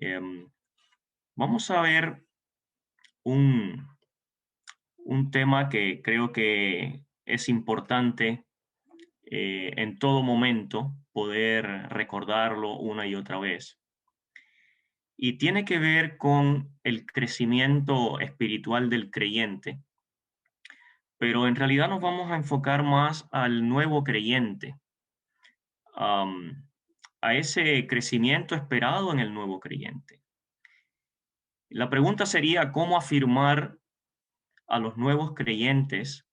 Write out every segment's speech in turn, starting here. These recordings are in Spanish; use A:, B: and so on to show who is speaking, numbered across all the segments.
A: Em, Vamos a ver un, un tema que creo que es importante en todo momento poder recordarlo una y otra vez. Y tiene que ver con el crecimiento espiritual del creyente, pero en realidad nos vamos a enfocar más al nuevo creyente, am, a ese crecimiento esperado en el nuevo creyente. La pregunta sería, ¿cómo afirmar a los nuevos creyentes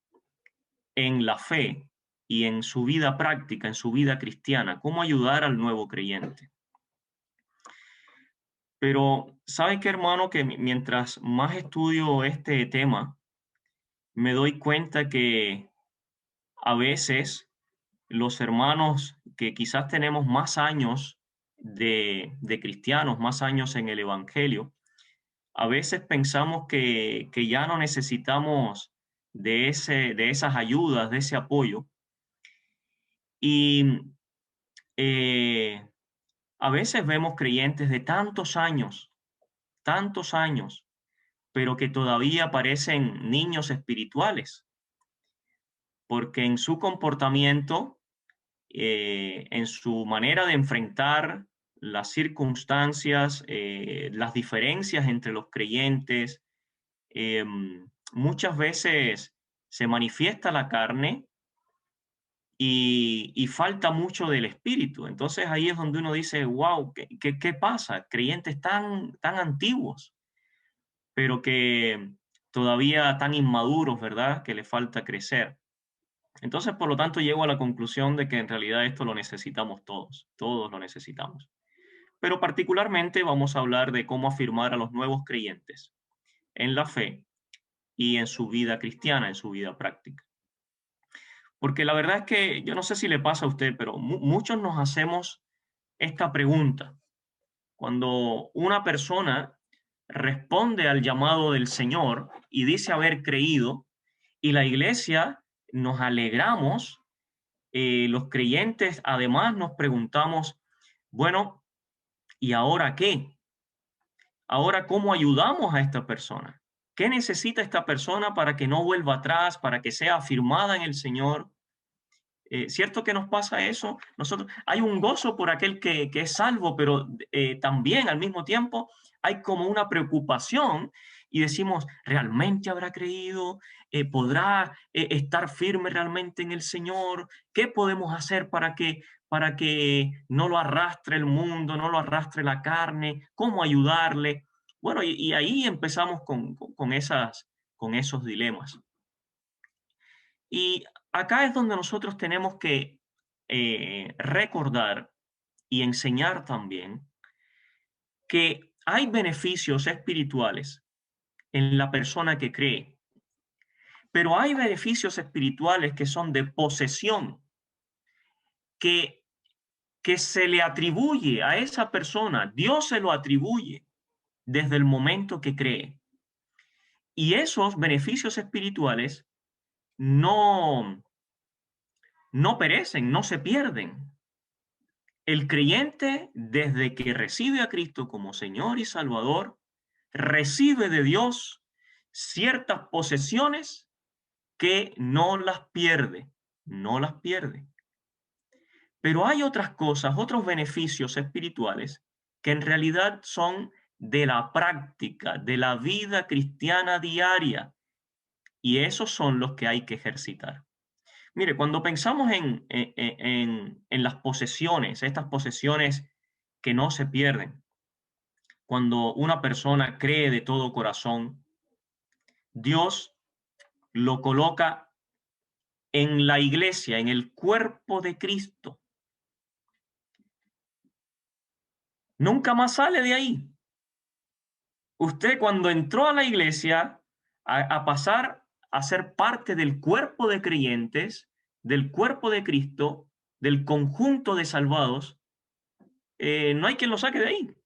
A: en la fe y en su vida práctica, en su vida cristiana? ¿Cómo ayudar al nuevo creyente? Pero, ¿sabe qué, hermano? Que mientras más estudio este tema, me doy cuenta que a veces los hermanos que quizás tenemos más años de cristianos, más años en el Evangelio, a veces pensamos que ya no necesitamos de esas ayudas, de ese apoyo. Y eh, a veces vemos creyentes de tantos años, pero que todavía parecen niños espirituales, porque en su comportamiento, en su manera de enfrentar las circunstancias, las diferencias entre los creyentes, muchas veces se manifiesta la carne y falta mucho del espíritu. Entonces ahí es donde uno dice, wow, ¿qué pasa? Creyentes tan antiguos, pero que todavía tan inmaduros, ¿verdad? Que le falta crecer. Entonces, por lo tanto, llego a la conclusión de que en realidad esto lo necesitamos todos lo necesitamos. Pero particularmente vamos a hablar de cómo afirmar a los nuevos creyentes en la fe y en su vida cristiana, en su vida práctica. Porque la verdad es que yo no sé si le pasa a usted, pero muchos nos hacemos esta pregunta. Cuando una persona responde al llamado del Señor y dice haber creído, y la iglesia nos alegramos, los creyentes además nos preguntamos, bueno, ¿y ahora qué? Ahora, ¿cómo ayudamos a esta persona? ¿Qué necesita esta persona para que no vuelva atrás, para que sea afirmada en el Señor? ¿Cierto que nos pasa eso? Nosotros, hay un gozo por aquel que es salvo, pero también al mismo tiempo hay como una preocupación y decimos, ¿realmente habrá creído? ¿Podrá estar firme realmente en el Señor? ¿Qué podemos hacer para que no lo arrastre el mundo, no lo arrastre la carne? ¿Cómo ayudarle? Bueno, y ahí empezamos con esos dilemas. Y acá es donde nosotros tenemos que recordar y enseñar también que hay beneficios espirituales en la persona que cree, pero hay beneficios espirituales que son de posesión, que, que se le atribuye a esa persona, Dios se lo atribuye desde el momento que cree. Y esos beneficios espirituales no, no perecen, no se pierden. El creyente, desde que recibe a Cristo como Señor y Salvador, recibe de Dios ciertas posesiones que no las pierde, no las pierde. Pero hay otras cosas, otros beneficios espirituales que en realidad son de la práctica, de la vida cristiana diaria, y esos son los que hay que ejercitar. Mire, cuando pensamos en las posesiones, estas posesiones que no se pierden, cuando una persona cree de todo corazón, Dios lo coloca en la iglesia, en el cuerpo de Cristo. Nunca más sale de ahí. Usted cuando entró a la iglesia a pasar a ser parte del cuerpo de creyentes, del cuerpo de Cristo, del conjunto de salvados, no hay quien lo saque de ahí.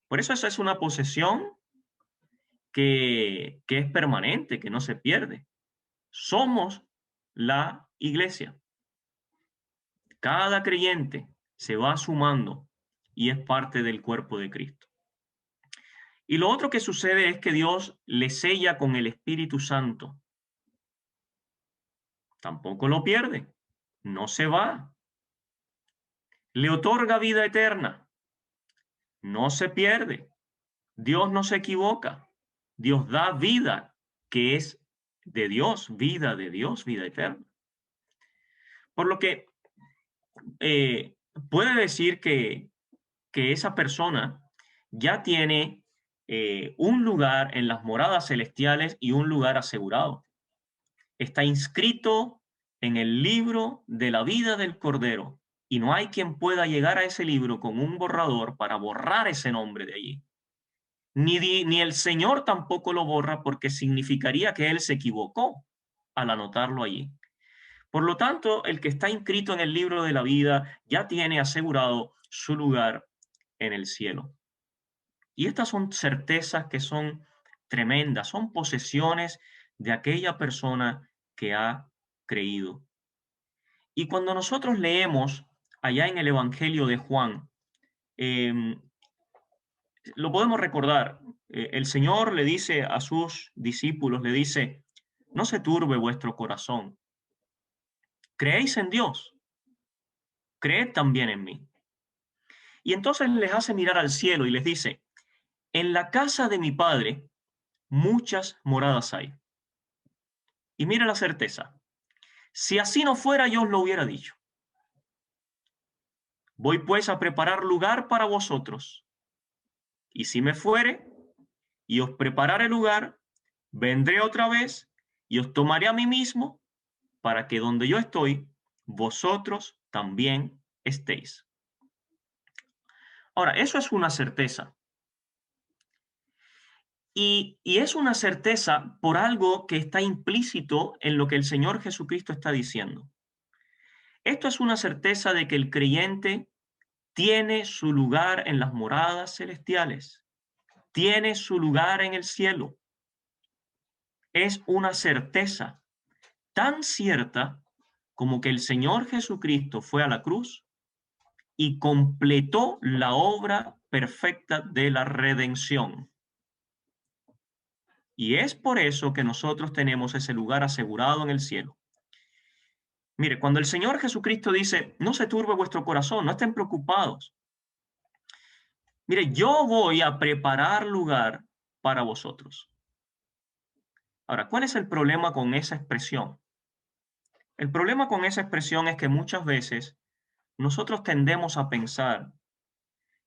A: Por eso esa es una posesión que es permanente, que no se pierde. Somos la iglesia. Cada creyente se va sumando y es parte del cuerpo de Cristo. Y lo otro que sucede es que Dios le sella con el Espíritu Santo. Tampoco lo pierde, no se va. Le otorga vida eterna, no se pierde. Dios no se equivoca. Dios da vida, que es de Dios, vida eterna. Por lo que puede decir que esa persona ya tiene un lugar en las moradas celestiales y un lugar asegurado. Está inscrito en el libro de la vida del Cordero y no hay quien pueda llegar a ese libro con un borrador para borrar ese nombre de allí. Ni el Señor tampoco lo borra porque significaría que Él se equivocó al anotarlo allí. Por lo tanto, el que está inscrito en el libro de la vida ya tiene asegurado su lugar en el cielo. Y estas son certezas que son tremendas, son posesiones de aquella persona que ha creído. Y cuando nosotros leemos allá en el Evangelio de Juan, em, lo podemos recordar. El Señor le dice a sus discípulos, le dice, no se turbe vuestro corazón. Creéis en Dios, creed también en mí. Y entonces les hace mirar al cielo y les dice, en la casa de mi Padre muchas moradas hay. Y mira la certeza. Si así no fuera, yo os lo hubiera dicho. Voy pues a preparar lugar para vosotros. Y si me fuere y os preparare lugar, vendré otra vez y os tomaré a mí mismo para que donde yo estoy, vosotros también estéis. Ahora, eso es una certeza. Y es una certeza por algo que está implícito en lo que el Señor Jesucristo está diciendo. Esto es una certeza de que el creyente tiene su lugar en las moradas celestiales, tiene su lugar en el cielo. Es una certeza tan cierta como que el Señor Jesucristo fue a la cruz y completó la obra perfecta de la redención. Y es por eso que nosotros tenemos ese lugar asegurado en el cielo. Mire, cuando el Señor Jesucristo dice, no se turbe vuestro corazón, no estén preocupados. Mire, yo voy a preparar lugar para vosotros. Ahora, ¿cuál es el problema con esa expresión? El problema con esa expresión es que muchas veces nosotros tendemos a pensar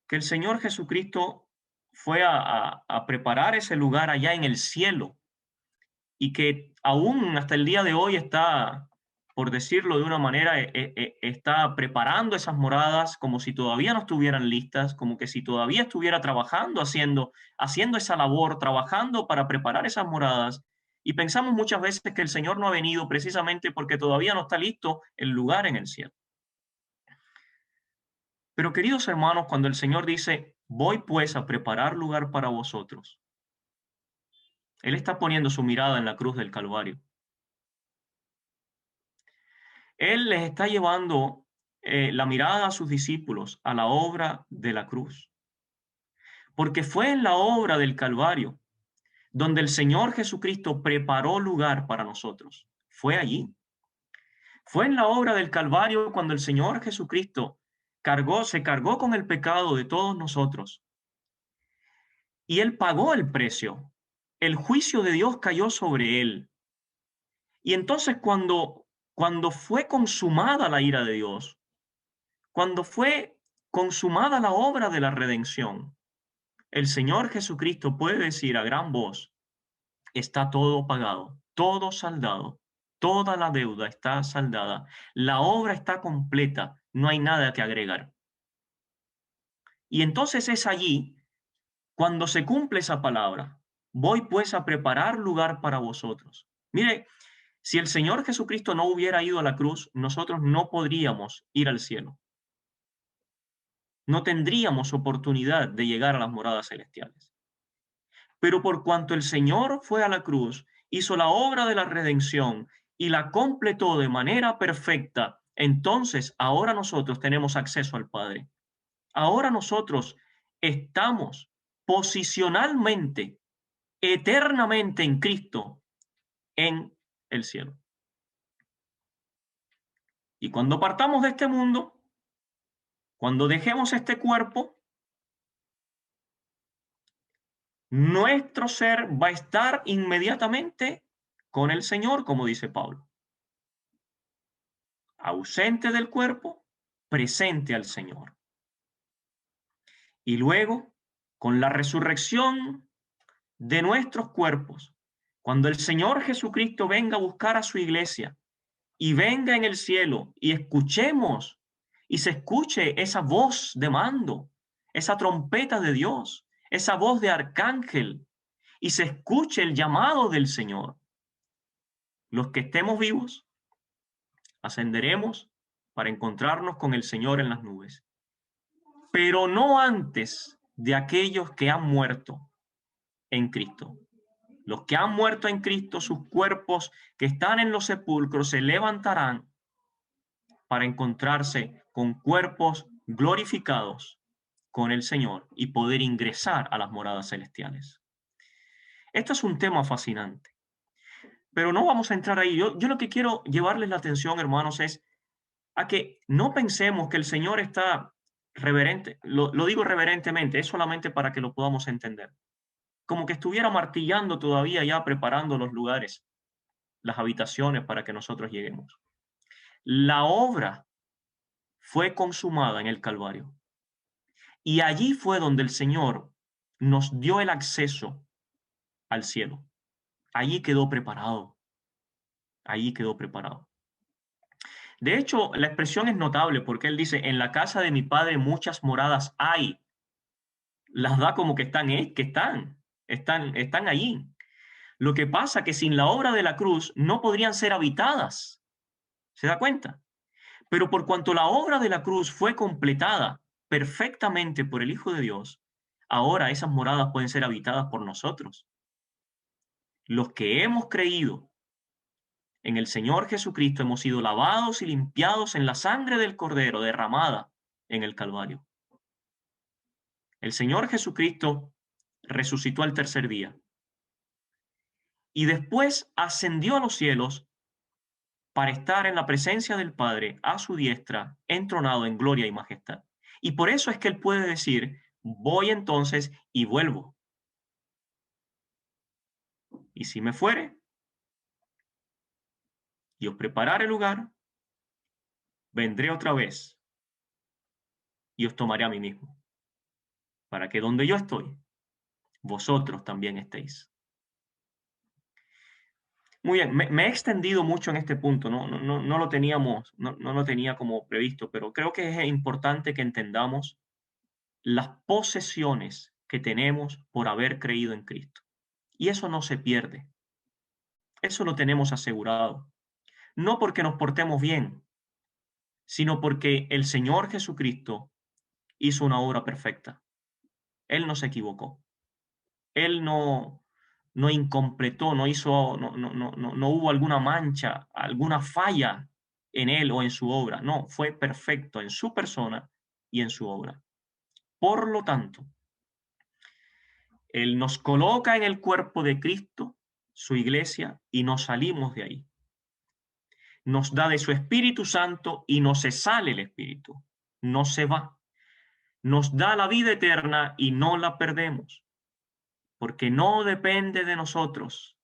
A: que el Señor Jesucristo fue a preparar ese lugar allá en el cielo y que aún hasta el día de hoy está, por decirlo de una manera, está preparando esas moradas como si todavía no estuvieran listas, como que si todavía estuviera trabajando, haciendo esa labor, trabajando para preparar esas moradas. Y pensamos muchas veces que el Señor no ha venido precisamente porque todavía no está listo el lugar en el cielo. Pero queridos hermanos, cuando el Señor dice, voy pues a preparar lugar para vosotros, Él está poniendo su mirada en la cruz del Calvario. Él les está llevando la mirada a sus discípulos a la obra de la cruz. Porque fue en la obra del Calvario donde el Señor Jesucristo preparó lugar para nosotros. Fue allí. Fue en la obra del Calvario cuando el Señor Jesucristo se cargó con el pecado de todos nosotros. Y Él pagó el precio. El juicio de Dios cayó sobre Él. Y entonces cuando fue consumada la ira de Dios, cuando fue consumada la obra de la redención, el Señor Jesucristo puede decir a gran voz, está todo pagado, todo saldado, toda la deuda está saldada, la obra está completa, no hay nada que agregar. Y entonces es allí cuando se cumple esa palabra, voy pues a preparar lugar para vosotros. Mire, si el Señor Jesucristo no hubiera ido a la cruz, nosotros no podríamos ir al cielo. No tendríamos oportunidad de llegar a las moradas celestiales. Pero por cuanto el Señor fue a la cruz, hizo la obra de la redención y la completó de manera perfecta, entonces ahora nosotros tenemos acceso al Padre. Ahora nosotros estamos posicionalmente, eternamente en Cristo, en el cielo. Y cuando partamos de este mundo, cuando dejemos este cuerpo, nuestro ser va a estar inmediatamente con el Señor, como dice Pablo. Ausente del cuerpo, presente al Señor. Y luego, con la resurrección de nuestros cuerpos, cuando el Señor Jesucristo venga a buscar a su iglesia y venga en el cielo y escuchemos y se escuche esa voz de mando, esa trompeta de Dios, esa voz de arcángel y se escuche el llamado del Señor. Los que estemos vivos, ascenderemos para encontrarnos con el Señor en las nubes, pero no antes de aquellos que han muerto en Cristo. Los que han muerto en Cristo, sus cuerpos que están en los sepulcros se levantarán para encontrarse con cuerpos glorificados con el Señor y poder ingresar a las moradas celestiales. Esto es un tema fascinante, pero no vamos a entrar ahí. Yo lo que quiero llevarles la atención, hermanos, es a que no pensemos que el Señor está reverente, lo digo reverentemente, es solamente para que lo podamos entender, como que estuviera martillando todavía ya preparando los lugares, las habitaciones para que nosotros lleguemos. La obra fue consumada en el Calvario. Y allí fue donde el Señor nos dio el acceso al cielo. Allí quedó preparado. Allí quedó preparado. De hecho, la expresión es notable porque él dice, en la casa de mi padre muchas moradas hay. Las da como que están allí. Lo que pasa que sin la obra de la cruz no podrían ser habitadas. ¿Se da cuenta? Pero por cuanto la obra de la cruz fue completada perfectamente por el Hijo de Dios, ahora esas moradas pueden ser habitadas por nosotros. Los que hemos creído en el Señor Jesucristo hemos sido lavados y limpiados en la sangre del Cordero derramada en el Calvario. El Señor Jesucristo resucitó al tercer día y después ascendió a los cielos para estar en la presencia del Padre a su diestra, entronado en gloria y majestad. Y por eso es que él puede decir, voy entonces y vuelvo. Y si me fuere y os preparare lugar, vendré otra vez y os tomaré a mí mismo, para que donde yo estoy, vosotros también estéis. Muy bien, me he extendido mucho en este punto, no lo teníamos, no lo tenía como previsto, pero creo que es importante que entendamos las posesiones que tenemos por haber creído en Cristo. Y eso no se pierde, eso lo tenemos asegurado. No porque nos portemos bien, sino porque el Señor Jesucristo hizo una obra perfecta. Él no se equivocó. Él no incompletó, no hubo alguna mancha, alguna falla en él o en su obra. No, fue perfecto en su persona y en su obra. Por lo tanto, Él nos coloca en el cuerpo de Cristo, su iglesia, y nos salimos de ahí. Nos da de su Espíritu Santo y no se sale el Espíritu, no se va. Nos da la vida eterna y no la perdemos, porque no depende de nosotros,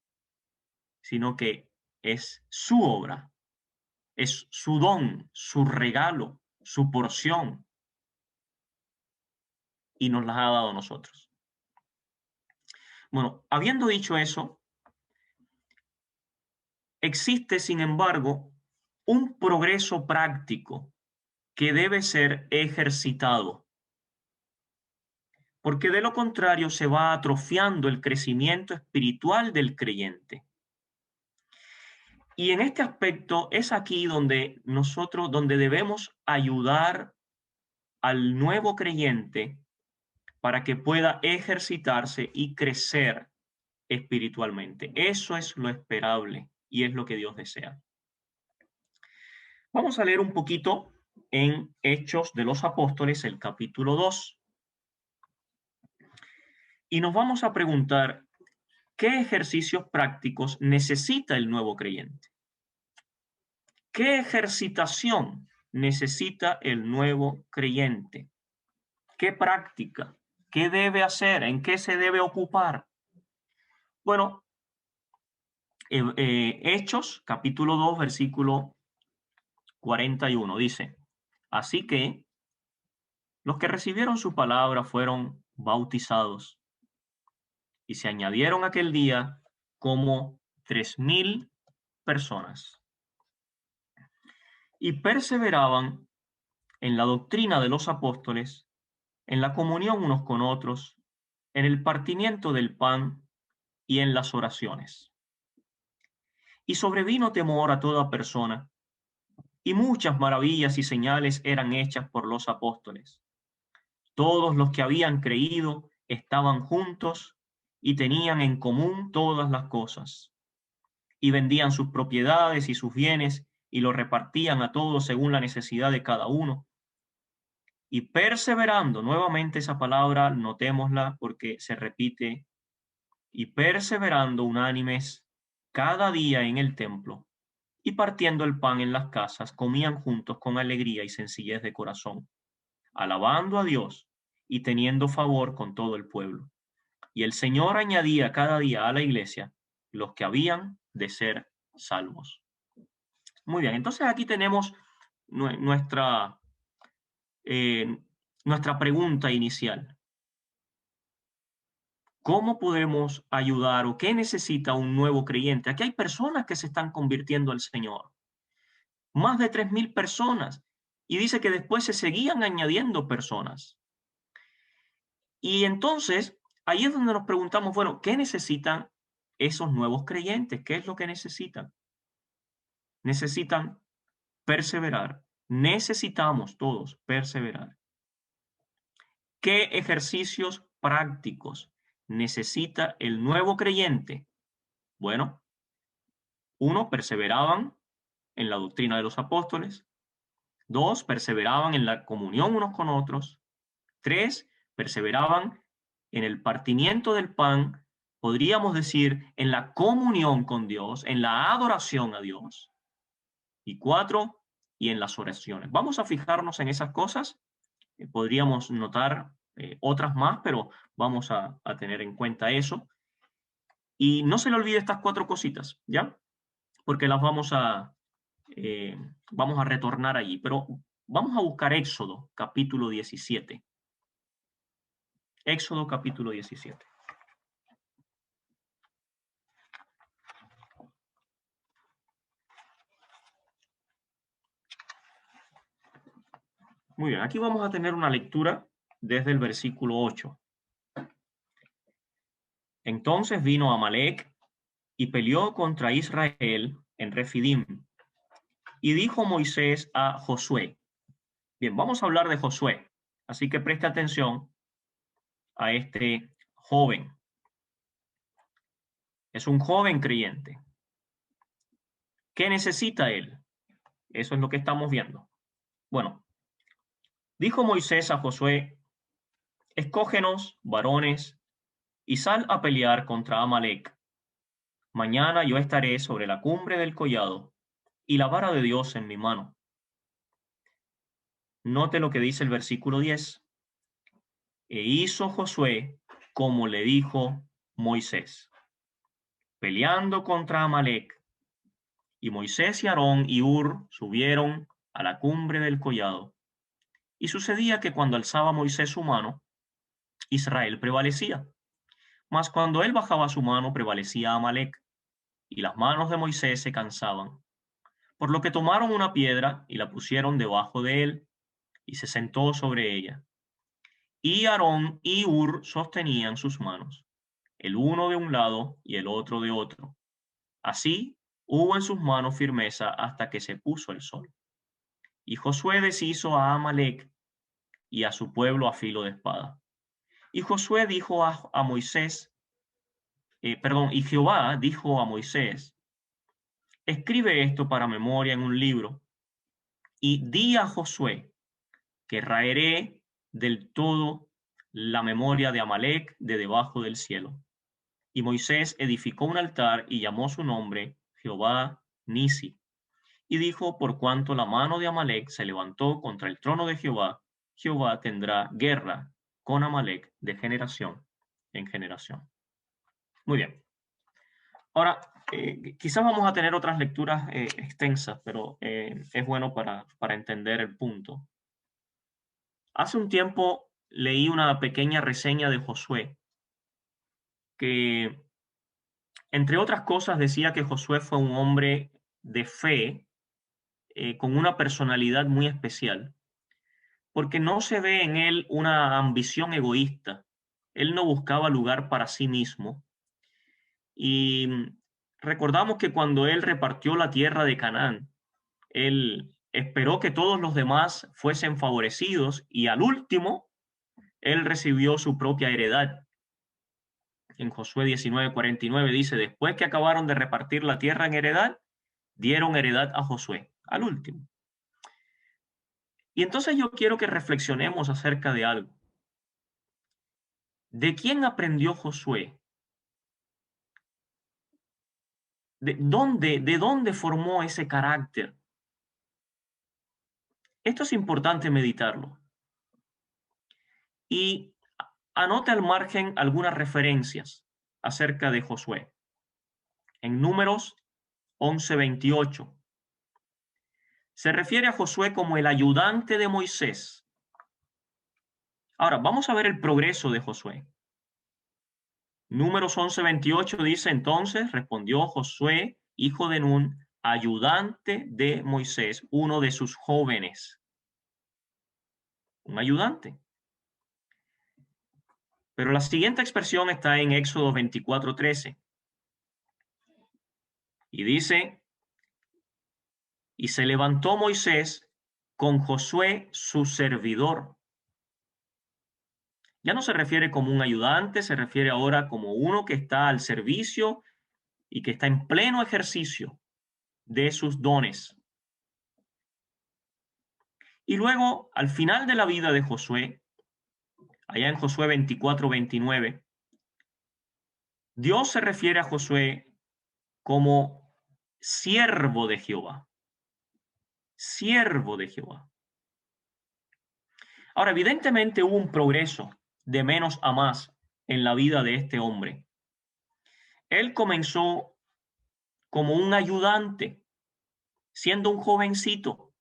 A: sino que es su obra, es su don, su regalo, su porción, y nos las ha dado a nosotros. Bueno, habiendo dicho eso, existe, sin embargo, un progreso práctico que debe ser ejercitado, porque de lo contrario se va atrofiando el crecimiento espiritual del creyente. Y en este aspecto es aquí donde debemos ayudar al nuevo creyente para que pueda ejercitarse y crecer espiritualmente. Eso es lo esperable y es lo que Dios desea. Vamos a leer un poquito en Hechos de los Apóstoles, el capítulo 2. Y nos vamos a preguntar, ¿qué ejercicios prácticos necesita el nuevo creyente? ¿Qué ejercitación necesita el nuevo creyente? ¿Qué práctica? ¿Qué debe hacer? ¿En qué se debe ocupar? Bueno, Hechos, capítulo 2, versículo 41, dice, así que los que recibieron su palabra fueron bautizados y se añadieron aquel día como 3,000 personas y perseveraban en la doctrina de los apóstoles, en la comunión unos con otros, en el partimiento del pan y en las oraciones. Y sobrevino temor a toda persona, y muchas maravillas y señales eran hechas por los apóstoles. Todos los que habían creído estaban juntos y tenían en común todas las cosas, y vendían sus propiedades y sus bienes y lo repartían a todos según la necesidad de cada uno. Y perseverando, nuevamente esa palabra, notémosla porque se repite, y perseverando unánimes cada día en el templo, y partiendo el pan en las casas, comían juntos con alegría y sencillez de corazón, alabando a Dios y teniendo favor con todo el pueblo. Y el Señor añadía cada día a la iglesia los que habían de ser salvos. Muy bien, entonces aquí tenemos nuestra, eh, nuestra pregunta inicial. ¿Cómo podemos ayudar o qué necesita un nuevo creyente? Aquí hay personas que se están convirtiendo al Señor, más de 3,000 personas, y dice que después se seguían añadiendo personas. Y entonces, ahí es donde nos preguntamos, bueno, ¿qué necesitan esos nuevos creyentes? ¿Qué es lo que necesitan? Necesitan perseverar. Necesitamos todos perseverar. ¿Qué ejercicios prácticos necesita el nuevo creyente? Bueno, uno, perseveraban en la doctrina de los apóstoles. Dos, perseveraban en la comunión unos con otros. Tres, perseveraban en el partimiento del pan, podríamos decir, en la comunión con Dios, en la adoración a Dios. Y cuatro, y en las oraciones. Vamos a fijarnos en esas cosas. Podríamos notar otras más, pero vamos a tener en cuenta eso. Y no se le olvide estas cuatro cositas, ¿ya? Porque las vamos a retornar allí. Pero vamos a buscar Éxodo, capítulo 17. Éxodo, capítulo 17. Muy bien, aquí vamos a tener una lectura desde el versículo 8. Entonces vino Amalec y peleó contra Israel en Refidim. Y dijo Moisés a Josué. Bien, vamos a hablar de Josué. Así que preste atención a este joven. Es un joven creyente. ¿Qué necesita él? Eso es lo que estamos viendo. Bueno, dijo Moisés a Josué, escógenos, varones, y sal a pelear contra Amalec. Mañana yo estaré sobre la cumbre del collado y la vara de Dios en mi mano. Note lo que dice el versículo 10. E hizo Josué como le dijo Moisés, peleando contra Amalec. Y Moisés y Aarón y Hur subieron a la cumbre del collado. Y sucedía que cuando alzaba Moisés su mano, Israel prevalecía. Mas cuando él bajaba su mano, prevalecía Amalec, y las manos de Moisés se cansaban. Por lo que tomaron una piedra y la pusieron debajo de él, y se sentó sobre ella. Y Aarón y Hur sostenían sus manos, el uno de un lado y el otro de otro. Así hubo en sus manos firmeza hasta que se puso el sol. Y Josué deshizo a Amalec y a su pueblo a filo de espada. Y Josué dijo a Moisés, y Jehová dijo a Moisés, escribe esto para memoria en un libro, y di a Josué que raeré del todo la memoria de Amalec de debajo del cielo. Y Moisés edificó un altar y llamó su nombre Jehová Nisi. Y dijo, por cuanto la mano de Amalec se levantó contra el trono de Jehová, Jehová tendrá guerra con Amalec de generación en generación. Muy bien. Ahora, quizás vamos a tener otras lecturas extensas, pero es bueno para entender el punto. Hace un tiempo leí una pequeña reseña de Josué, que entre otras cosas decía que Josué fue un hombre de fe, con una personalidad muy especial, porque no se ve en él una ambición egoísta. Él no buscaba lugar para sí mismo. Y recordamos que cuando él repartió la tierra de Canaán, él esperó que todos los demás fuesen favorecidos y al último, él recibió su propia heredad. En Josué 19:49 dice, después que acabaron de repartir la tierra en heredad, dieron heredad a Josué, al último. Y entonces yo quiero que reflexionemos acerca de algo. ¿De quién aprendió Josué? ¿De dónde formó ese carácter? Esto es importante meditarlo. Y anota al margen algunas referencias acerca de Josué. En Números 11:28 se refiere a Josué como el ayudante de Moisés. Ahora, vamos a ver el progreso de Josué. Números 11:28 dice, entonces respondió Josué, hijo de Nun, ayudante de Moisés, uno de sus jóvenes. Un ayudante. Pero la siguiente expresión está en Éxodo 24:13. Y dice, y se levantó Moisés con Josué su servidor. Ya no se refiere como un ayudante, se refiere ahora como uno que está al servicio y que está en pleno ejercicio de sus dones. Y luego, al final de la vida de Josué, allá en Josué 24:29, Dios se refiere a Josué como siervo de Jehová. Siervo de Jehová. Ahora, evidentemente hubo un progreso de menos a más en la vida de este hombre. Él comenzó como un ayudante, siendo un jovencito,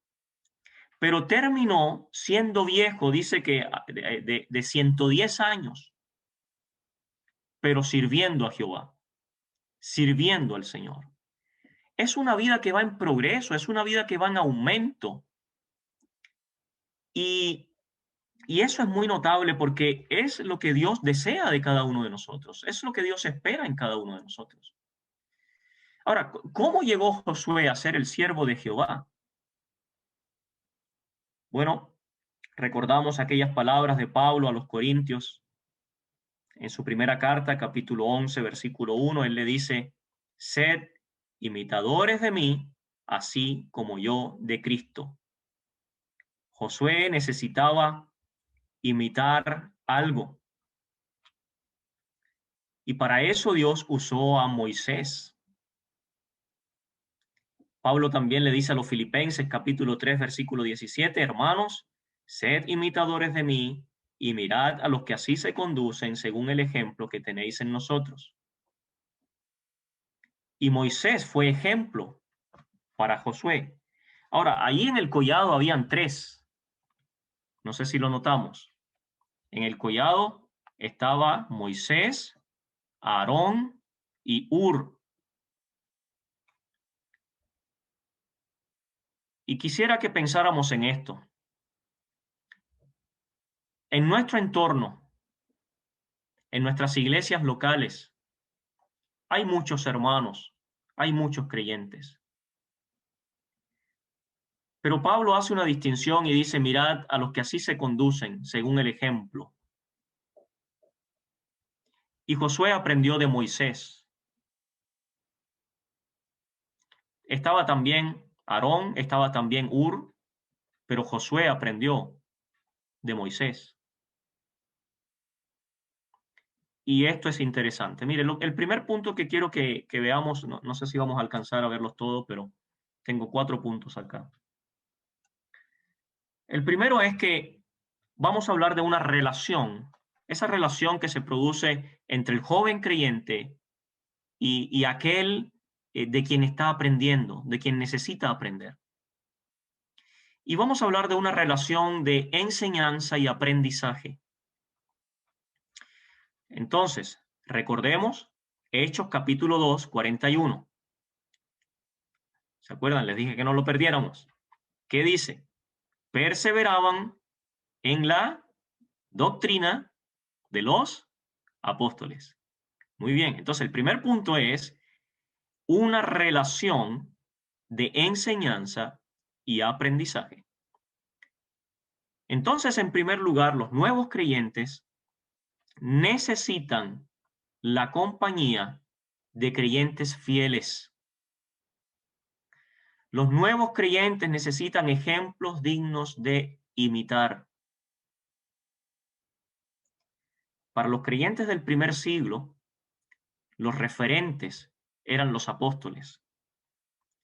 A: pero terminó siendo viejo, dice que de 110 años, pero sirviendo a Jehová, sirviendo al Señor. Es una vida que va en progreso, es una vida que va en aumento. Y, y eso es muy notable porque es lo que Dios desea de cada uno de nosotros, es lo que Dios espera en cada uno de nosotros. Ahora, ¿cómo llegó Josué a ser el siervo de Jehová? Bueno, recordamos aquellas palabras de Pablo a los Corintios en su primera carta, capítulo 11, versículo 1. Él le dice, sed imitadores de mí, así como yo de Cristo. Josué necesitaba imitar algo. Y para eso Dios usó a Moisés. Pablo también le dice a los Filipenses, capítulo 3, versículo 17, hermanos, sed imitadores de mí y mirad a los que así se conducen según el ejemplo que tenéis en nosotros. Y Moisés fue ejemplo para Josué. Ahora, ahí en el collado habían tres. No sé si lo notamos. En el collado estaba Moisés, Aarón y Hur. Y quisiera que pensáramos en esto. En nuestro entorno, en nuestras iglesias locales, hay muchos hermanos, hay muchos creyentes. Pero Pablo hace una distinción y dice, mirad a los que así se conducen, según el ejemplo. Y Josué aprendió de Moisés. Estaba también Aarón, estaba también Hur, pero Josué aprendió de Moisés. Y esto es interesante. Mire, el primer punto que quiero que veamos, no sé si vamos a alcanzar a verlos todos, pero tengo 4 puntos acá. El primero es que vamos a hablar de una relación, esa relación que se produce entre el joven creyente y aquel de quien está aprendiendo, de quien necesita aprender. Y vamos a hablar de una relación de enseñanza y aprendizaje. Entonces, recordemos Hechos capítulo 2, 41. ¿Se acuerdan? Les dije que no lo perdiéramos. ¿Qué dice? Perseveraban en la doctrina de los apóstoles. Muy bien, entonces el primer punto es una relación de enseñanza y aprendizaje. Entonces, en primer lugar, los nuevos creyentes necesitan la compañía de creyentes fieles. Los nuevos creyentes necesitan ejemplos dignos de imitar. Para los creyentes del primer siglo, los referentes eran los apóstoles.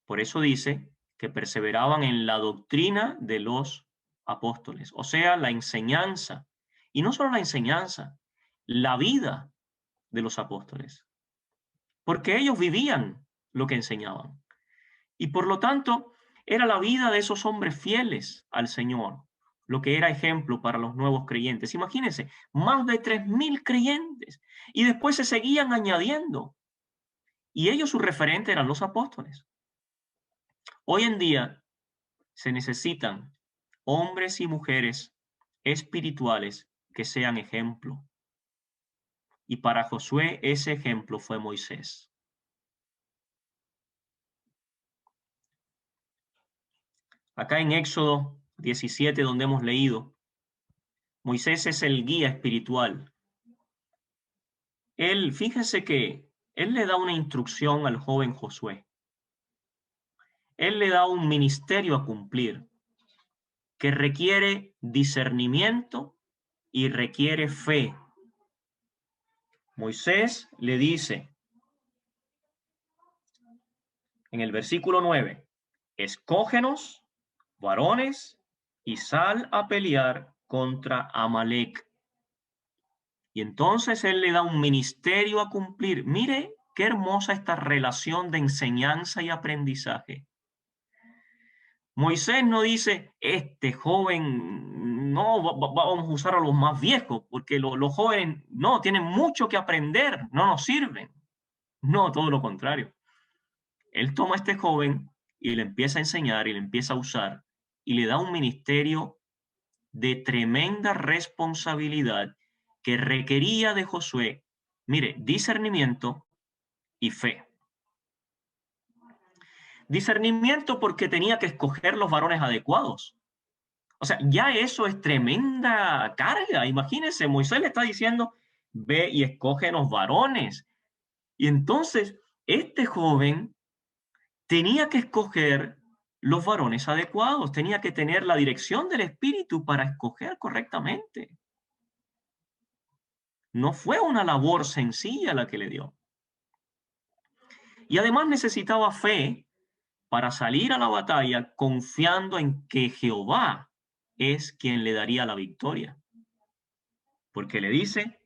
A: Por eso dice que perseveraban en la doctrina de los apóstoles, o sea, la enseñanza. Y no solo la enseñanza, la vida de los apóstoles. Porque ellos vivían lo que enseñaban. Y por lo tanto, era la vida de esos hombres fieles al Señor, lo que era ejemplo para los nuevos creyentes. Imagínense, más de 3.000 creyentes. Y después se seguían añadiendo. Y ellos, su referente eran los apóstoles. Hoy en día se necesitan hombres y mujeres espirituales que sean ejemplo. Y para Josué ese ejemplo fue Moisés. Acá en Éxodo 17, donde hemos leído, Moisés es el guía espiritual. Fíjense que él le da una instrucción al joven Josué. Él le da un ministerio a cumplir que requiere discernimiento y requiere fe. Moisés le dice en el versículo 9, escógenos, varones, y sal a pelear contra Amalek. Y entonces él le da un ministerio a cumplir. Mire qué hermosa esta relación de enseñanza y aprendizaje. Moisés no dice, este joven, no, vamos a usar a los más viejos, porque los jóvenes no, tienen mucho que aprender, no nos sirven. No, todo lo contrario. Él toma a este joven y le empieza a enseñar y le empieza a usar y le da un ministerio de tremenda responsabilidad que requería de Josué, mire, discernimiento y fe. Discernimiento porque tenía que escoger los varones adecuados. O sea, ya eso es tremenda carga. Imagínense, Moisés le está diciendo, ve y escoge los varones. Y entonces, este joven tenía que escoger los varones adecuados, tenía que tener la dirección del Espíritu para escoger correctamente. No fue una labor sencilla la que le dio. Y además necesitaba fe para salir a la batalla confiando en que Jehová es quien le daría la victoria. Porque le dice,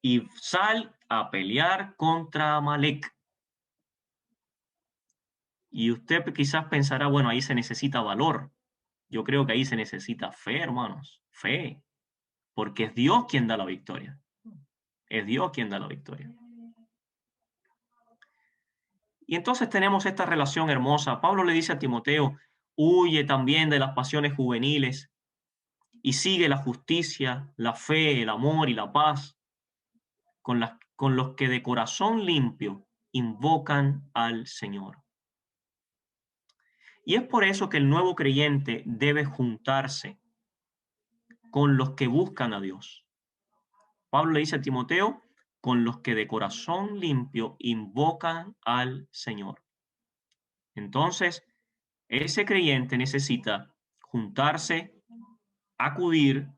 A: y sal a pelear contra Amalek. Y usted quizás pensará, bueno, ahí se necesita valor. Yo creo que ahí se necesita fe, hermanos, fe, porque es Dios quien da la victoria. Es Dios quien da la victoria. Y entonces tenemos esta relación hermosa. Pablo le dice a Timoteo, huye también de las pasiones juveniles y sigue la justicia, la fe, el amor y la paz con los que de corazón limpio invocan al Señor. Y es por eso que el nuevo creyente debe juntarse con los que buscan a Dios. Pablo le dice a Timoteo, con los que de corazón limpio invocan al Señor. Entonces, ese creyente necesita juntarse, acudir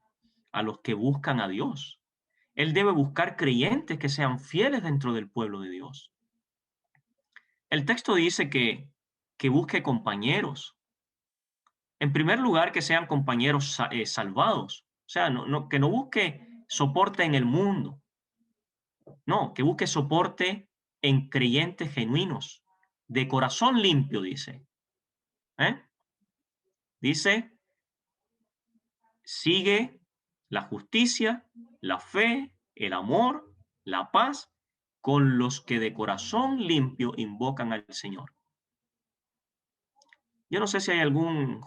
A: a los que buscan a Dios. Él debe buscar creyentes que sean fieles dentro del pueblo de Dios. El texto dice que busque compañeros. En primer lugar, que sean compañeros salvados. O sea, que no busque soporte en el mundo. No, que busque soporte en creyentes genuinos, de corazón limpio, dice. ¿Eh? Dice, sigue la justicia, la fe, el amor, la paz, con los que de corazón limpio invocan al Señor. Yo no sé si hay algún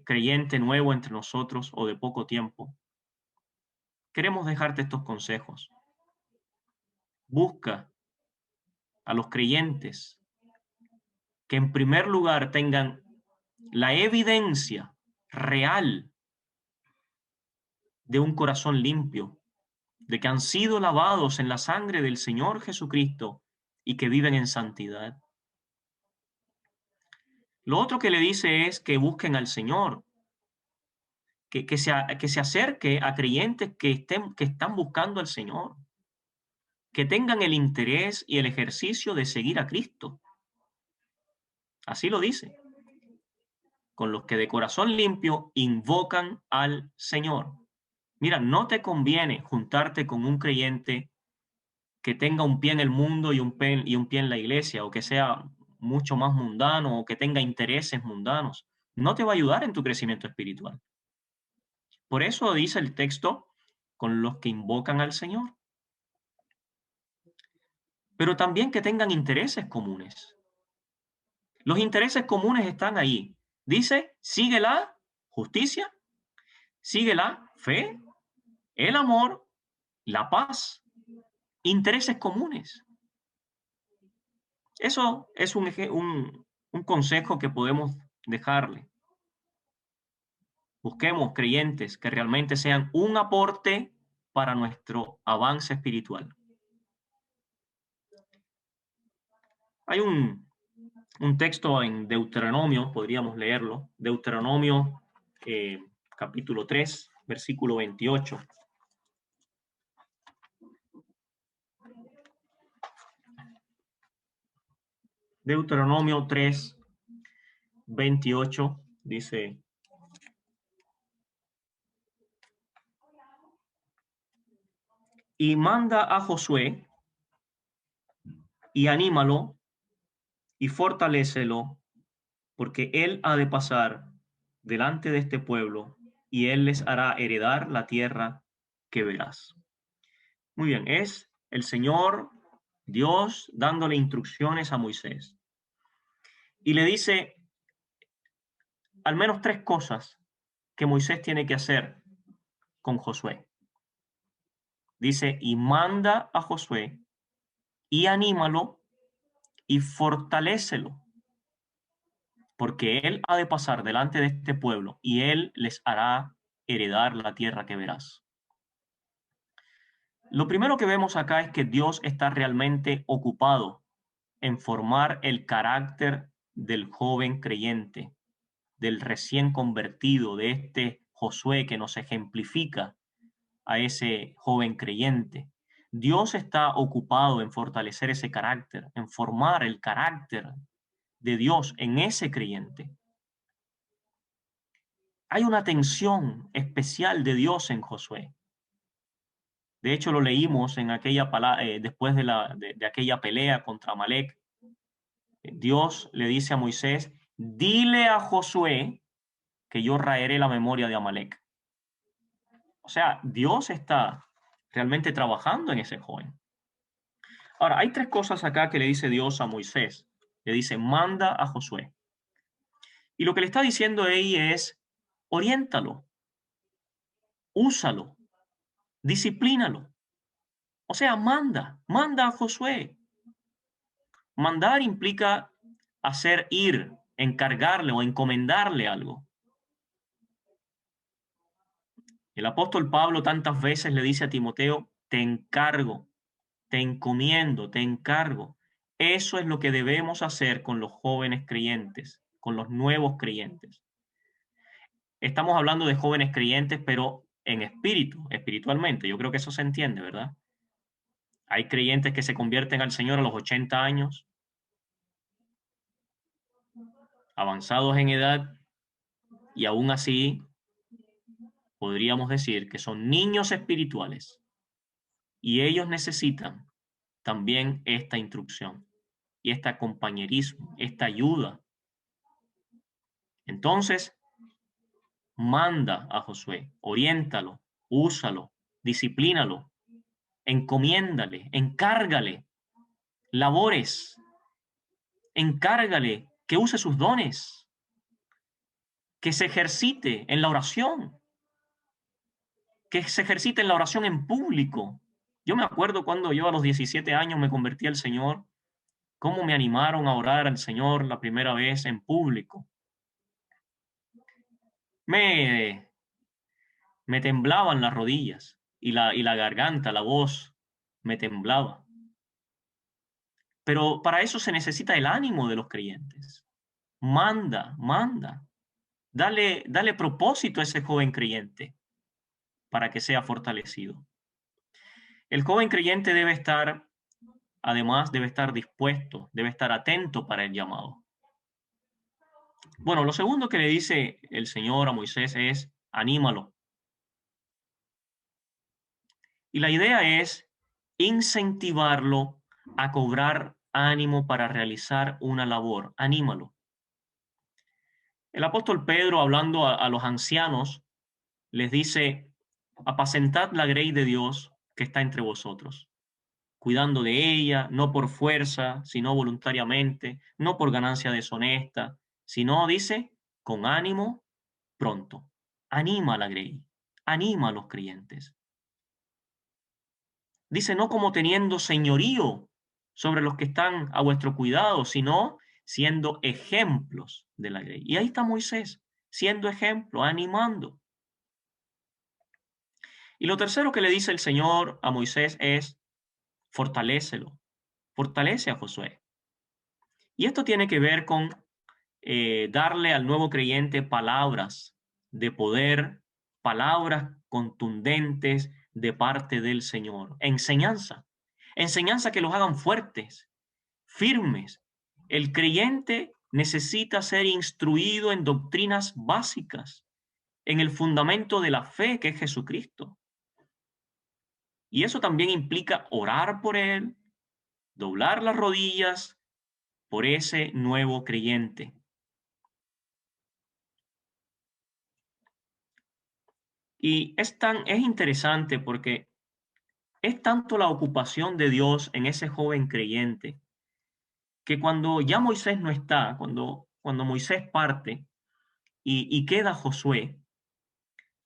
A: creyente nuevo entre nosotros o de poco tiempo. Queremos dejarte estos consejos. Busca a los creyentes que en primer lugar tengan la evidencia real de un corazón limpio, de que han sido lavados en la sangre del Señor Jesucristo y que viven en santidad. Lo otro que le dice es que busquen al Señor, que se acerque a creyentes que están buscando al Señor, que tengan el interés y el ejercicio de seguir a Cristo. Así lo dice, con los que de corazón limpio invocan al Señor. Mira, no te conviene juntarte con un creyente que tenga un pie en el mundo y un pie en la iglesia, o que sea mucho más mundano, o que tenga intereses mundanos. No te va a ayudar en tu crecimiento espiritual. Por eso dice el texto, con los que invocan al Señor. Pero también que tengan intereses comunes. Los intereses comunes están ahí. Dice, sigue la justicia, sigue la fe, el amor, la paz. Intereses comunes. Eso es un consejo que podemos dejarle. Busquemos creyentes que realmente sean un aporte para nuestro avance espiritual. Hay un texto en Deuteronomio, podríamos leerlo, Deuteronomio capítulo 3, versículo 28. Deuteronomio 3, 28 dice: y manda a Josué y anímalo y fortalécelo, porque él ha de pasar delante de este pueblo y él les hará heredar la tierra que verás. Muy bien, es el Señor Dios dándole instrucciones a Moisés. Y le dice al menos tres cosas que Moisés tiene que hacer con Josué. Dice, y manda a Josué y anímalo y fortalécelo, porque él ha de pasar delante de este pueblo y él les hará heredar la tierra que verás. Lo primero que vemos acá es que Dios está realmente ocupado en formar el carácter del joven creyente, del recién convertido, de este Josué que nos ejemplifica a ese joven creyente. Dios está ocupado en fortalecer ese carácter, en formar el carácter de Dios en ese creyente. Hay una atención especial de Dios en Josué. De hecho, lo leímos en después de aquella pelea contra Amalek. Dios le dice a Moisés, dile a Josué que yo raeré la memoria de Amalek. O sea, Dios está realmente trabajando en ese joven. Ahora, hay tres cosas acá que le dice Dios a Moisés. Le dice, manda a Josué. Y lo que le está diciendo ahí es, oriéntalo, úsalo, disciplínalo. O sea, manda a Josué. Mandar implica hacer ir, encargarle o encomendarle algo. El apóstol Pablo tantas veces le dice a Timoteo, te encargo, te encomiendo, te encargo. Eso es lo que debemos hacer con los jóvenes creyentes, con los nuevos creyentes. Estamos hablando de jóvenes creyentes, pero en espíritu, espiritualmente. Yo creo que eso se entiende, ¿verdad? Hay creyentes que se convierten al Señor a los 80 años, avanzados en edad, y aún así podríamos decir que son niños espirituales y ellos necesitan también esta instrucción y este compañerismo, esta ayuda. Entonces, manda a Josué, oriéntalo, úsalo, disciplínalo, encomiéndale, encárgale labores, encárgale que use sus dones, que se ejercite en la oración, que se ejercite en la oración en público. Yo me acuerdo cuando yo a los 17 años me convertí al Señor, cómo me animaron a orar al Señor la primera vez en público. Me, me temblaban las rodillas y la garganta, la voz me temblaba. Pero para eso se necesita el ánimo de los creyentes. Manda, manda. Dale propósito a ese joven creyente para que sea fortalecido. El joven creyente debe estar, además, debe estar dispuesto, debe estar atento para el llamado. Bueno, lo segundo que le dice el Señor a Moisés es, anímalo. Y la idea es incentivarlo a cobrar ánimo para realizar una labor. Anímalo. El apóstol Pedro, hablando a los ancianos, les dice, apacentad la grey de Dios que está entre vosotros, cuidando de ella, no por fuerza, sino voluntariamente, no por ganancia deshonesta, sino, dice, con ánimo pronto. Anima a la grey, anima a los creyentes. Dice, no como teniendo señorío sobre los que están a vuestro cuidado, sino siendo ejemplos de la grey. Y ahí está Moisés, siendo ejemplo, animando. Y lo tercero que le dice el Señor a Moisés es, fortalécelo, fortalece a Josué. Y esto tiene que ver con darle al nuevo creyente palabras de poder, palabras contundentes de parte del Señor. Enseñanza, enseñanza que los hagan fuertes, firmes. El creyente necesita ser instruido en doctrinas básicas, en el fundamento de la fe que es Jesucristo. Y eso también implica orar por él, doblar las rodillas por ese nuevo creyente. Y es interesante porque es tanto la ocupación de Dios en ese joven creyente que cuando ya Moisés no está, cuando Moisés parte y queda Josué,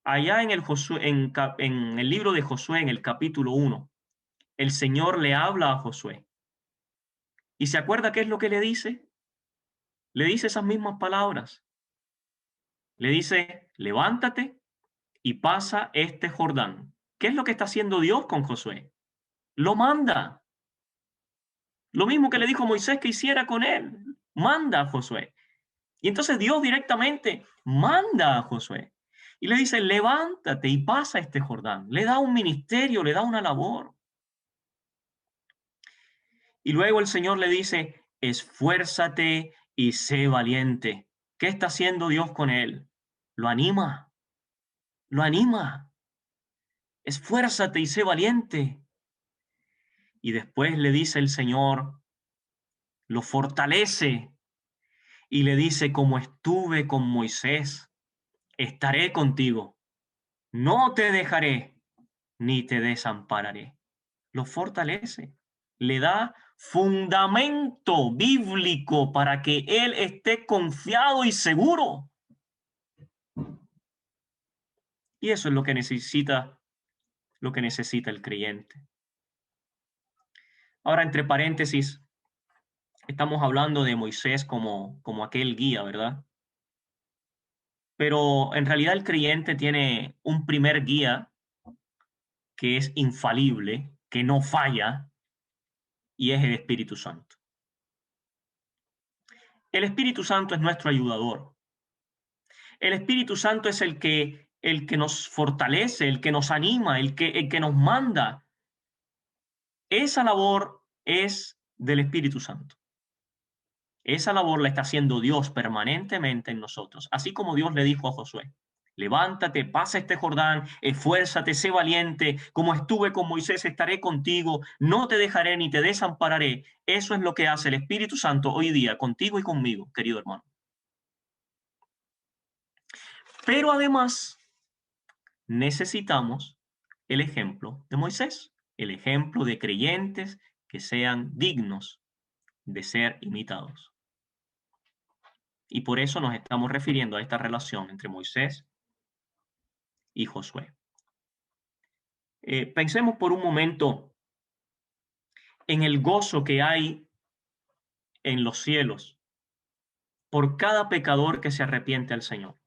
A: allá en en el libro de Josué, en el capítulo 1, el Señor le habla a Josué. ¿Y se acuerda qué es lo que le dice? Le dice esas mismas palabras. Le dice, levántate y pasa este Jordán. ¿Qué es lo que está haciendo Dios con Josué? Lo manda. Lo mismo que le dijo Moisés que hiciera con él. Manda a Josué. Y entonces Dios directamente manda a Josué. Y le dice, levántate y pasa este Jordán. Le da un ministerio, le da una labor. Y luego el Señor le dice, esfuérzate y sé valiente. ¿Qué está haciendo Dios con él? Lo anima, lo anima. Esfuérzate y sé valiente. Y después le dice el Señor, lo fortalece y le dice, como estuve con Moisés, estaré contigo. No te dejaré ni te desampararé. Lo fortalece, le da fundamento bíblico para que él esté confiado y seguro. Y eso es lo que necesita el creyente. Ahora, entre paréntesis, estamos hablando de Moisés como aquel guía, ¿verdad? Pero en realidad el creyente tiene un primer guía que es infalible, que no falla, y es el Espíritu Santo. El Espíritu Santo es nuestro ayudador. El Espíritu Santo es el que el que nos fortalece, el que nos anima, el que nos manda. Esa labor es del Espíritu Santo. Esa labor la está haciendo Dios permanentemente en nosotros, así como Dios le dijo a Josué: levántate, pasa este Jordán, esfuérzate, sé valiente, como estuve con Moisés, estaré contigo, no te dejaré ni te desampararé. Eso es lo que hace el Espíritu Santo hoy día contigo y conmigo, querido hermano. Pero además necesitamos el ejemplo de Moisés, el ejemplo de creyentes que sean dignos de ser imitados. Y por eso nos estamos refiriendo a esta relación entre Moisés y Josué. Pensemos por un momento en el gozo que hay en los cielos por cada pecador que se arrepiente al Señor.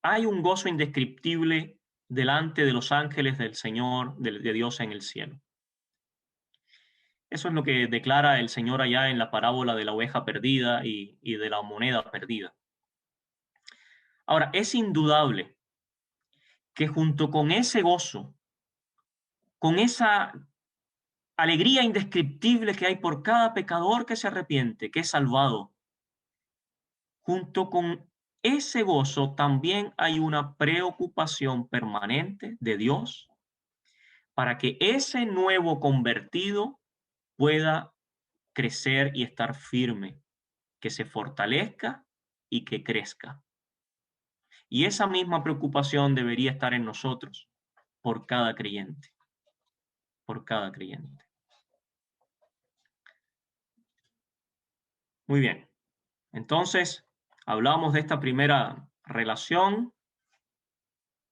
A: Hay un gozo indescriptible delante de los ángeles del Señor, de Dios en el cielo. Eso es lo que declara el Señor allá en la parábola de la oveja perdida y de la moneda perdida. Ahora, es indudable que junto con ese gozo, con esa alegría indescriptible que hay por cada pecador que se arrepiente, que es salvado, junto con ese gozo también hay una preocupación permanente de Dios para que ese nuevo convertido pueda crecer y estar firme, que se fortalezca y que crezca. Y esa misma preocupación debería estar en nosotros por cada creyente, por cada creyente. Muy bien, entonces hablamos de esta primera relación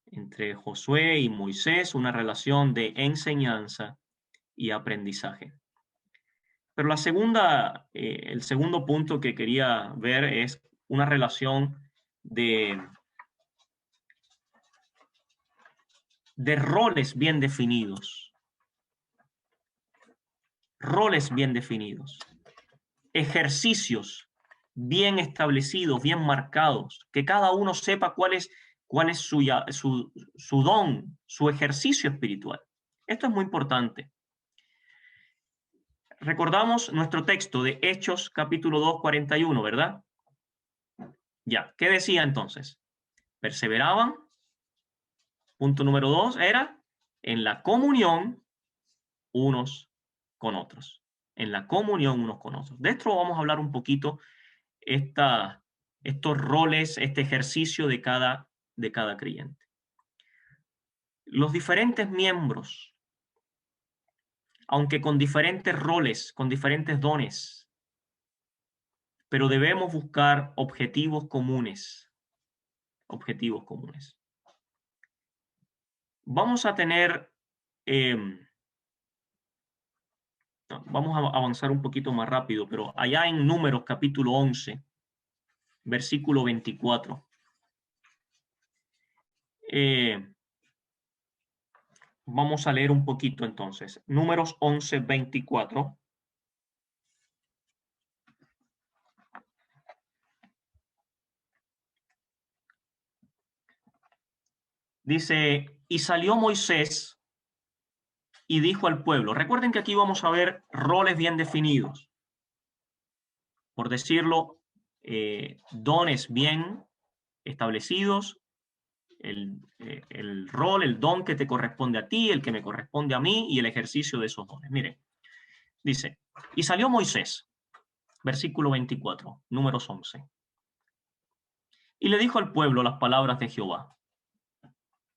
A: entre Josué y Moisés, una relación de enseñanza y aprendizaje. Pero la segunda, el segundo punto que quería ver es una relación de roles bien definidos. Roles bien definidos. Ejercicios bien establecidos, bien marcados, que cada uno sepa cuál es su don, su ejercicio espiritual. Esto es muy importante. Recordamos nuestro texto de Hechos capítulo 2, 41, ¿verdad? Ya, ¿qué decía entonces? Perseveraban. Punto número 2 era en la comunión unos con otros. En la comunión unos con otros. De esto vamos a hablar un poquito, estos roles, este ejercicio de cada creyente. Los diferentes miembros, aunque con diferentes roles, con diferentes dones, pero debemos buscar objetivos comunes. Objetivos comunes. Vamos a tener, vamos a avanzar un poquito más rápido, pero allá en Números capítulo 11, versículo 24. Vamos a leer un poquito entonces. Números 11, 24. Dice, y salió Moisés y dijo al pueblo. Recuerden que aquí vamos a ver roles bien definidos. Por decirlo, dones bien establecidos, el rol, el don que te corresponde a ti, el que me corresponde a mí y el ejercicio de esos dones. Mire, dice, y salió Moisés, versículo 24, Números 11, y le dijo al pueblo las palabras de Jehová,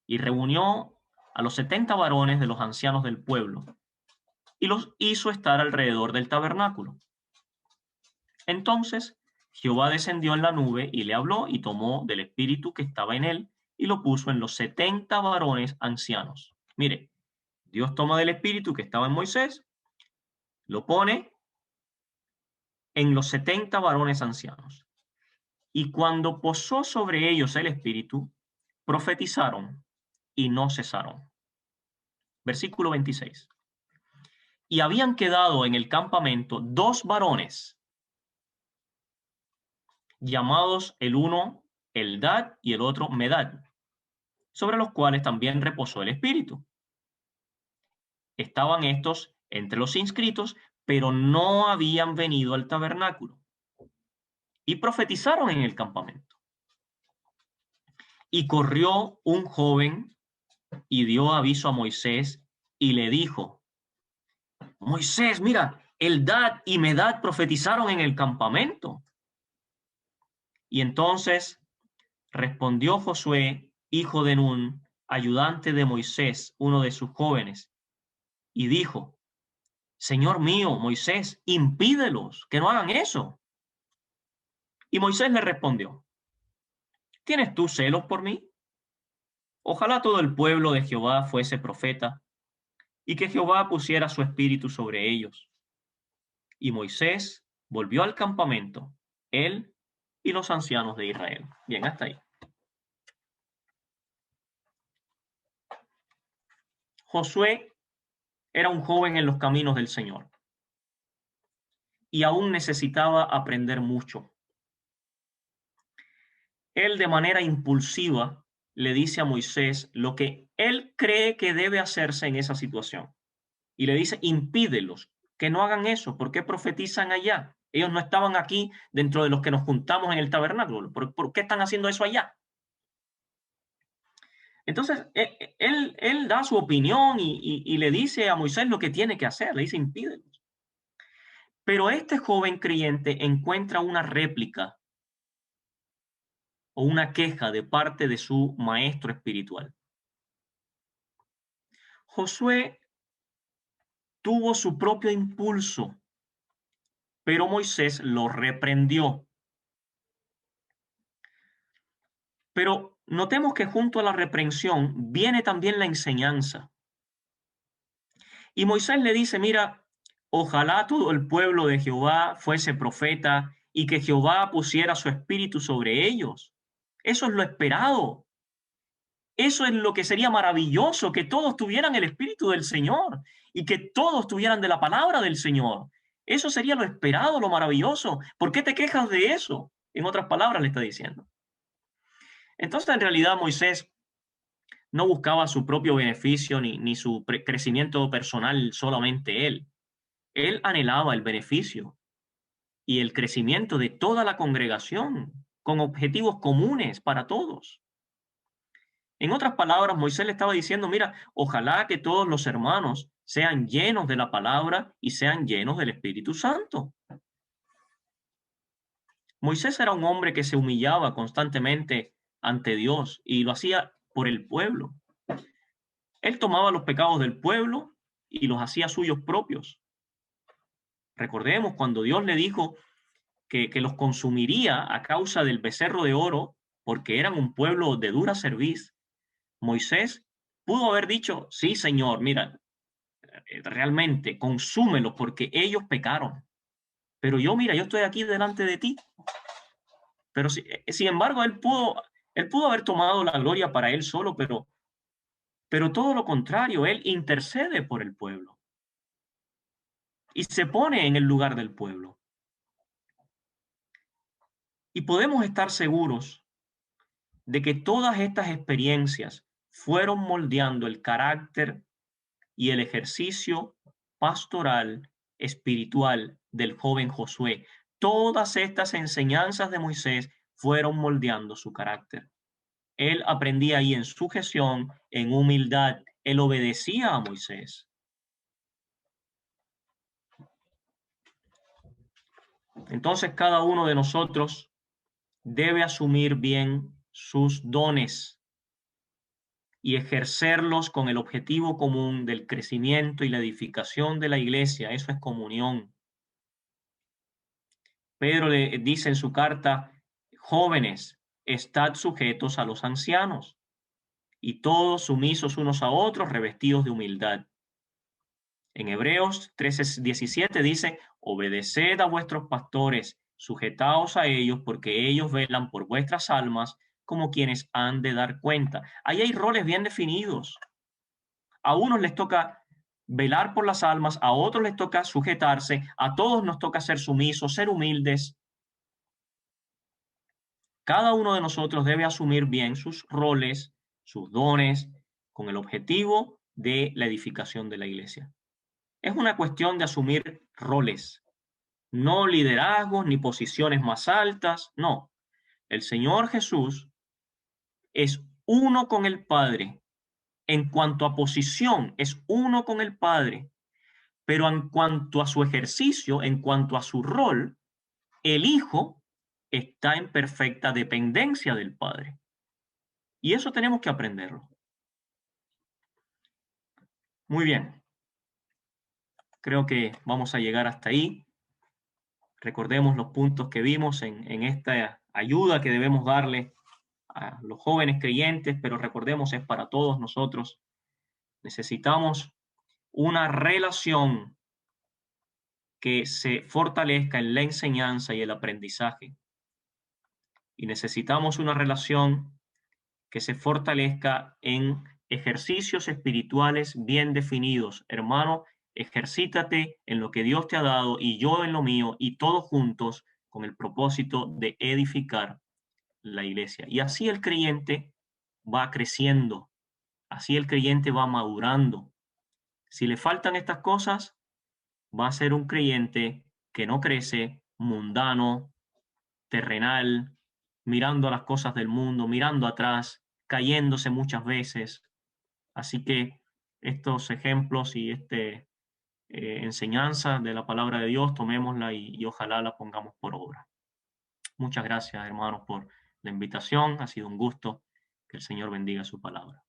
A: y reunió a los 70 varones de los ancianos del pueblo, y los hizo estar alrededor del tabernáculo. Entonces Jehová descendió en la nube y le habló, y tomó del espíritu que estaba en él, y lo puso en los 70 varones ancianos. Mire, Dios toma del espíritu que estaba en Moisés, lo pone en los 70 varones ancianos. Y cuando posó sobre ellos el espíritu, profetizaron y no cesaron. Versículo 26. Y habían quedado en el campamento 2 varones, llamados el uno Eldad y el otro Medad, sobre los cuales también reposó el Espíritu. Estaban estos entre los inscritos, pero no habían venido al tabernáculo. Y profetizaron en el campamento. Y corrió un joven y dio aviso a Moisés y le dijo: Moisés, mira, Eldad y Medad profetizaron en el campamento. Y entonces respondió Josué, hijo de Nun, ayudante de Moisés, uno de sus jóvenes, y dijo: Señor mío, Moisés, impídelos, que no hagan eso. Y Moisés le respondió: ¿Tienes tú celos por mí? Ojalá todo el pueblo de Jehová fuese profeta, y que Jehová pusiera su espíritu sobre ellos. Y Moisés volvió al campamento, él y los ancianos de Israel. Bien, hasta ahí. Josué era un joven en los caminos del Señor y aún necesitaba aprender mucho. Él de manera impulsiva le dice a Moisés lo que él cree que debe hacerse en esa situación. Y le dice: impídelos, que no hagan eso. ¿Por qué profetizan allá? Ellos no estaban aquí dentro de los que nos juntamos en el tabernáculo. ¿Por qué están haciendo eso allá? Entonces, él da su opinión y le dice a Moisés lo que tiene que hacer. Le dice: impídelos. Pero este joven creyente encuentra una réplica o una queja de parte de su maestro espiritual. Josué tuvo su propio impulso, pero Moisés lo reprendió. Pero notemos que junto a la reprensión viene también la enseñanza. Y Moisés le dice: mira, ojalá todo el pueblo de Jehová fuese profeta y que Jehová pusiera su espíritu sobre ellos. Eso es lo esperado. Eso es lo que sería maravilloso, que todos tuvieran el espíritu del Señor y que todos tuvieran de la palabra del Señor. Eso sería lo esperado, lo maravilloso. ¿Por qué te quejas de eso? En otras palabras le está diciendo. Entonces, en realidad, Moisés no buscaba su propio beneficio ni su crecimiento personal solamente él. Él anhelaba el beneficio y el crecimiento de toda la congregación con objetivos comunes para todos. En otras palabras, Moisés le estaba diciendo: mira, ojalá que todos los hermanos sean llenos de la palabra y sean llenos del Espíritu Santo. Moisés era un hombre que se humillaba constantemente ante Dios y lo hacía por el pueblo. Él tomaba los pecados del pueblo y los hacía suyos propios. Recordemos cuando Dios le dijo que los consumiría a causa del becerro de oro, porque eran un pueblo de dura cerviz. Moisés pudo haber dicho: sí, Señor, mira, realmente consúmelos porque ellos pecaron. Pero yo, mira, yo estoy aquí delante de ti. Pero sin embargo, él pudo haber tomado la gloria para él solo, pero todo lo contrario, él intercede por el pueblo y se pone en el lugar del pueblo. Y podemos estar seguros de que todas estas experiencias fueron moldeando el carácter y el ejercicio pastoral espiritual del joven Josué. Todas estas enseñanzas de Moisés fueron moldeando su carácter. Él aprendía ahí en sujeción, en humildad. Él obedecía a Moisés. Entonces cada uno de nosotros debe asumir bien sus dones y ejercerlos con el objetivo común del crecimiento y la edificación de la iglesia. Eso es comunión. Pedro le dice en su carta: jóvenes, estad sujetos a los ancianos, y todos sumisos unos a otros, revestidos de humildad. En Hebreos 13:17 dice: obedeced a vuestros pastores, sujetaos a ellos, porque ellos velan por vuestras almas como quienes han de dar cuenta. Ahí hay roles bien definidos. A unos les toca velar por las almas, a otros les toca sujetarse, a todos nos toca ser sumisos, ser humildes. Cada uno de nosotros debe asumir bien sus roles, sus dones, con el objetivo de la edificación de la iglesia. Es una cuestión de asumir roles, no liderazgos ni posiciones más altas, no. El Señor Jesús es uno con el Padre. En cuanto a posición, es uno con el Padre, pero en cuanto a su ejercicio, en cuanto a su rol, el Hijo está en perfecta dependencia del Padre. Y eso tenemos que aprenderlo. Muy bien, creo que vamos a llegar hasta ahí. Recordemos los puntos que vimos en esta ayuda que debemos darle a los jóvenes creyentes, pero recordemos, es para todos nosotros. Necesitamos una relación que se fortalezca en la enseñanza y el aprendizaje. Y necesitamos una relación que se fortalezca en ejercicios espirituales bien definidos. Hermano, ejercítate en lo que Dios te ha dado y yo en lo mío, y todos juntos con el propósito de edificar la iglesia. Y así el creyente va creciendo, así el creyente va madurando. Si le faltan estas cosas, va a ser un creyente que no crece, mundano, terrenal, mirando a las cosas del mundo, mirando atrás, cayéndose muchas veces. Así que estos ejemplos y enseñanza de la palabra de Dios, tomémosla y ojalá la pongamos por obra. Muchas gracias, hermanos, por la invitación. Ha sido un gusto. Que el Señor bendiga su palabra.